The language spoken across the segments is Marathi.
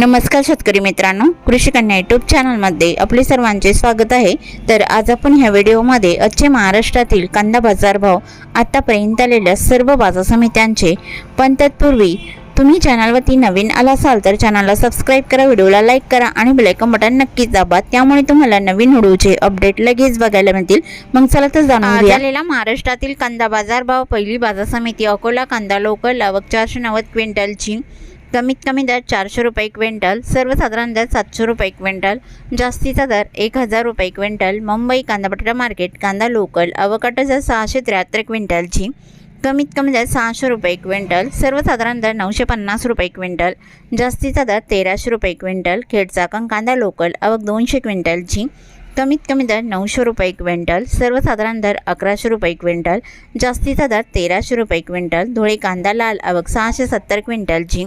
नमस्कार शेतकरी मित्रांनो, कृषी कन्या यूट्यूब चॅनलमध्ये आपले सर्वांचे स्वागत आहे। तर आज आपण ह्या व्हिडिओमध्ये आजचे महाराष्ट्रातील कांदा बाजार भाव, आतापर्यंत आलेल्या सर्व बाजार समित्यांचे, पण तत्पूर्वी तुम्ही चॅनलवरती नवीन आला असाल तर चॅनलला सबस्क्राइब करा, व्हिडिओला लाईक करा आणि बेल आयकॉन बटन नक्कीच दाबा, त्यामुळे तुम्हाला नवीन व्हिडिओचे अपडेट लगेच बघायला मिळतील। मग चला तर जाणून घेऊया आलेला महाराष्ट्रातील कांदा बाजार भाव। पहिली बाजार समिती अकोला, कांदा लोकल आवक 490 क्विंटलची, कमीत कमी दर 400 रुपये क्विंटल, सर्वसाधारण दर 700 रुपये क्विंटल, जास्तीचा दर 1000 रुपये क्विंटल। मुंबई कांदा बटाटा मार्केट, कांदा लोकल आवक 8673 क्विंटलची, कमीत कमी दर 600 रुपये क्विंटल, सर्वसाधारण दर 950 रुपये क्विंटल, जास्तीचा दर 1300 रुपये क्विंटल। खेड चाकण कांदा लोकल आवक 200 क्विंटलची, कमीत कमी दर 900 रुपये क्विंटल, सर्वसाधारण दर 1100 रुपये क्विंटल, जास्तीचा दर 1300 रुपये क्विंटल। धुळे कांदा लाल आवक 670 क्विंटलची,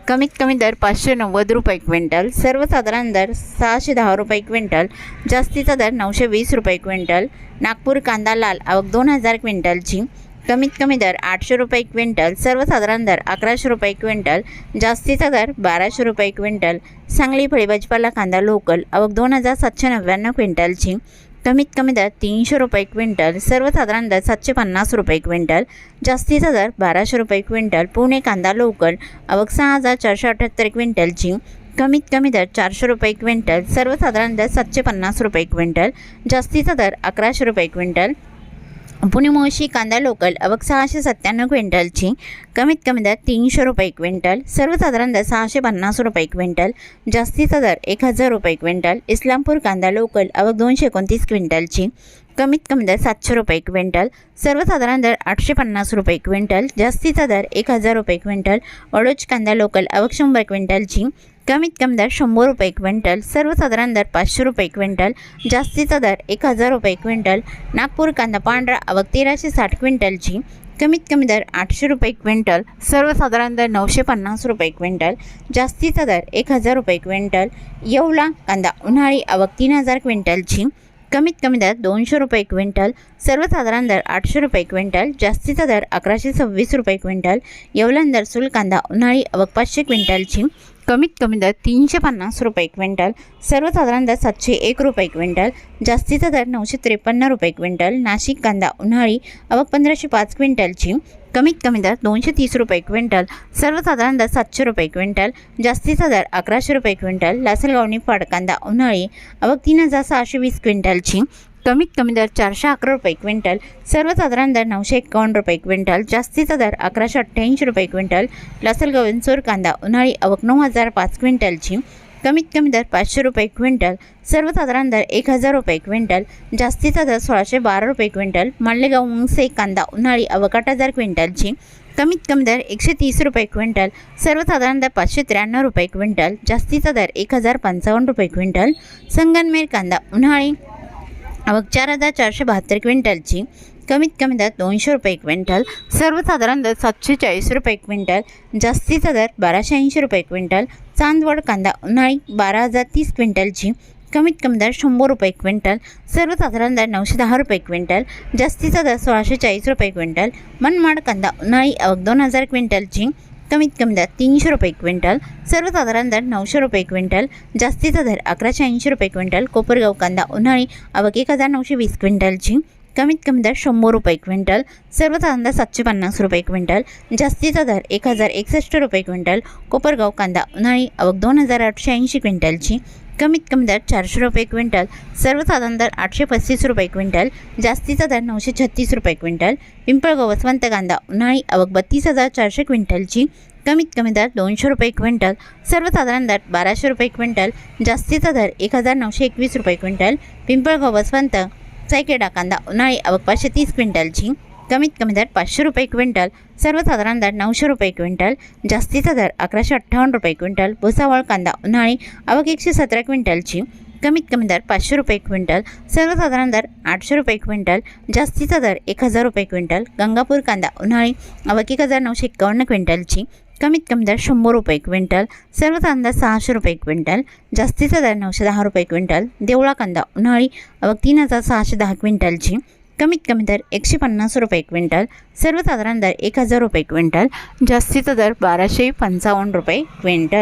कमीत कमी दर 590 रुपये क्विंटल, सर्वसाधारण दर 610 रुपये क्विंटल, जास्तीचा दर 920 रुपये क्विंटल। नागपूर कांदा लाल आवक 2000 क्विंटलची, कमीत कमी दर 800 रुपये क्विंटल, सर्वसाधारण दर 1100 रुपये क्विंटल, जास्तीचा दर 1200 रुपये क्विंटल। सांगली फळे भाजीपाला कांदा लोकल आवक 2799 क्विंटलची, कमीत कमी दर 300 रुपये क्विंटल, सर्वसाधारण दर 750 रुपये क्विंटल, जास्तीचा दर 1200 रुपये क्विंटल। पुणे कांदा लोकल आवक 6478 क्विंटलची, कमीत कमी दर 400 रुपये क्विंटल, सर्वसाधारण दर 750 रुपये क्विंटल, जास्तीचा दर 1100 रुपये क्विंटल। पुणे मुळशी कांदा लोकल आवक 697 क्विंटलची, कमीत कमी दर 300 रुपये क्विंटल, सर्वसाधारण दर 650 रुपये क्विंटल, जास्तीचा दर 1000 रुपये क्विंटल। इस्लामपूर कांदा लोकल आवक 229 क्विंटलची, कमीत कमी दर 700 रुपये क्विंटल, सर्वसाधारण दर 850 रुपये क्विंटल, जास्तीचा दर 1000 रुपये क्विंटल। वडोज कांदा लोकल आवक 100 क्विंटलची, कमीत कमी दर 100 रुपये क्विंटल, सर्वसाधारण दर 500 रुपये क्विंटल, जास्तीचा दर 1000 रुपये क्विंटल। नागपूर कांदा पांढरा आवक 1360 क्विंटलची, कमीत कमी दर 800 रुपये क्विंटल, सर्वसाधारण दर 950 रुपये क्विंटल, जास्तीचा दर 1000 रुपये क्विंटल। येवला कांदा उन्हाळी आवक 3000 क्विंटलची, कमीत कमी दर 200 रुपये क्विंटल, सर्वसाधारण दर 800 रुपये क्विंटल, जास्तीचा दर 1126 रुपये क्विंटल। येवला सुल कांदा उन्हाळी आवक 500 क्विंटलची, कमीत कमी दर 350 रुपये क्विंटल, सर्वसाधारण दर 701 रुपये क्विंटल, जास्तीचा दर 953 रुपये क्विंटल। नाशिक कांदा उन्हाळी आवक 1505 क्विंटलची, कमीत कमी दर 230 रुपये क्विंटल, सर्वसाधारण दर 700 रुपये क्विंटल, जास्तीचा दर 1100 रुपये क्विंटल। लासलगाव निफाड कांदा उन्हाळी आवक 3620 क्विंटलची, कमीत कमी दर 411 रुपये क्विंटल, सर्वसाधारण दर 951 रुपये क्विंटल, जास्तीचा दर 1188 रुपये क्विंटल। लासलगाव इंचोर कांदा उन्हाळी आवक 9005 क्विंटलची, कमीत कमी दर 500 रुपये क्विंटल, सर्वसाधारण दर 1000 रुपये क्विंटल, जास्तीचा दर 1612 रुपये क्विंटल। मालेगाव मुंगसे कांदा उन्हाळी आवक 8000 क्विंटलची, कमीत कमी दर 130 रुपये क्विंटल, सर्वसाधारण दर 593 रुपये क्विंटल, जास्तीचा दर 1055 रुपये क्विंटल। संगमनेर कांदा उन्हाळी आवक 4472 क्विंटलची, कमीत कमी दर 200 रुपये क्विंटल, सर्वसाधारण दर 740 रुपये क्विंटल, जास्तीचा दर 1280 रुपये क्विंटल। चांदवड कांदा उन्हाळी 12030 क्विंटलची, कमीत कमी दर 100 रुपये क्विंटल, सर्वसाधारण दर 910 रुपये क्विंटल, जास्तीचा दर 1640 रुपये क्विंटल। मनमाड कांदा उन्हाळी आवक 2000 क्विंटलची, कमीत कमी दर 300 रुपये क्विंटल, सर्वसाधारण दर 900 रुपये क्विंटल, जास्तीचा दर 1180 रुपये क्विंटल। कोपरगाव कांदा उन्हाळी आवक 1920 क्विंटलची, कमीत कमी दर 100 रुपये क्विंटल, सर्वसाधारण दर 750 रुपये क्विंटल, जास्तीचा दर 1061 रुपये क्विंटल। कोपरगाव कांदा उन्हाळी आवक 2880 क्विंटलची, कमीत कमी दर 400 रुपये क्विंटल, सर्वसाधारण दर 835 रुपये क्विंटल, जास्तीचा दर 936 रुपये क्विंटल। पिंपळगाव वसंत कांदा उन्हाळी आवक 32400 क्विंटलची, कमीत कमी दर 200 रुपये क्विंटल, सर्वसाधारण दर 1200 रुपये क्विंटल, जास्तीचा दर 1921 रुपये क्विंटल। पिंपळगाव वसंत सायकेडा कांदा उन्हाळी आवक 530 क्विंटलची, कमीत कमी दर 500 रुपये क्विंटल, सर्वसाधारण दर 900 रुपये क्विंटल, जास्तीचा दर 1158 रुपये क्विंटल। भुसावळ कांदा उन्हाळी आवक 117 क्विंटलची, कमीत कमी दर 500 रुपये क्विंटल, सर्वसाधारण दर 800 रुपये क्विंटल, जास्तीचा दर 1000 रुपये क्विंटल। गंगापूर कांदा उन्हाळी आवक 1951 क्विंटलची, कमीत कमी दर 100 रुपये क्विंटल, सर्वसाधारण दर 600 रुपये क्विंटल, जास्तीचा दर 910 रुपये क्विंटल। देवळा कांदा उन्हाळी आवक 3610 क्विंटलची, कमीत कमी दर 150 रुपये क्विंटल, सर्वसाधारण दर 1000 रुपये क्विंटल, जास्तीचा दर 1255 रुपये क्विंटल।